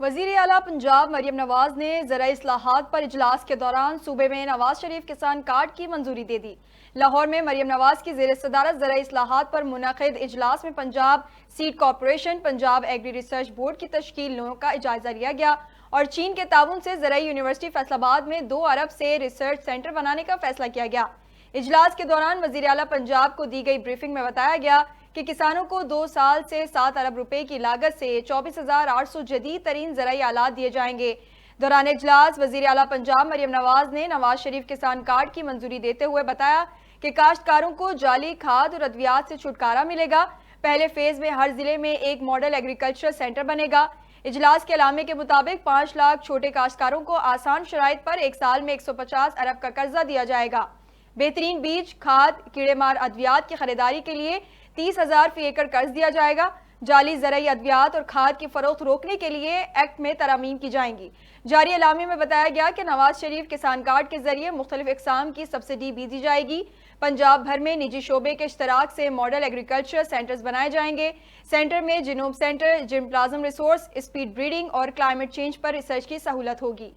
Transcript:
وزیر اعلیٰ پنجاب مریم نواز نے زرعی اصلاحات پر اجلاس کے دوران صوبے میں نواز شریف کسان کارڈ کی منظوری دے دی۔ لاہور میں مریم نواز کی زیر صدارت زرعی اصلاحات پر منعقد اجلاس میں Punjab seed corporation, Punjab agri research board کی تشکیل کا جائزہ لیا گیا اور چین کے تعاون سے زرعی یونیورسٹی فیصل آباد میں 2 ارب سے ریسرچ سینٹر بنانے کا فیصلہ کیا گیا۔ اجلاس کے دوران وزیر اعلیٰ پنجاب کو دی گئی بریفنگ میں بتایا گیا کہ کسانوں کو 2 سال سے 7 ارب روپے کی لاگت سے 24,800 جدید ترین زرعی آلات دیے جائیں گے۔ دوران اجلاس وزیر اعلیٰ پنجاب مریم نواز نے نواز شریف کسان کارڈ کی منظوری دیتے ہوئے بتایا کہ کاشتکاروں کو جعلی کھاد اور ادویات سے چھٹکارا ملے گا۔ پہلے فیز میں ہر ضلع میں ایک ماڈل ایگریکلچر سینٹر بنے گا۔ اجلاس کے اعلامیے کے مطابق 5 لاکھ چھوٹے کاشتکاروں کو آسان شرائط پر ایک سال میں 150 ارب کا قرضہ دیا جائے گا۔ بہترین بیج، کھاد، کیڑے مار ادویات کی خریداری کے لیے 30,000 فی ایکڑ قرض دیا جائے گا۔ جعلی زرعی ادویات اور کھاد کی فروخت روکنے کے لیے ایکٹ میں ترامیم کی جائیں گی۔ جاری اعلامیے میں بتایا گیا کہ نواز شریف کسان کارڈ کے ذریعے مختلف اقسام کی سبسڈی بھی دی جائے گی۔ پنجاب بھر میں نجی شعبے کے اشتراک سے ماڈل ایگریکلچر سینٹرز بنائے جائیں گے۔ سینٹر میں جینوم سینٹر، جرم پلازم ریسورس، اسپیڈ بریڈنگ اور کلائمیٹ چینج پر ریسرچ کی سہولت ہوگی۔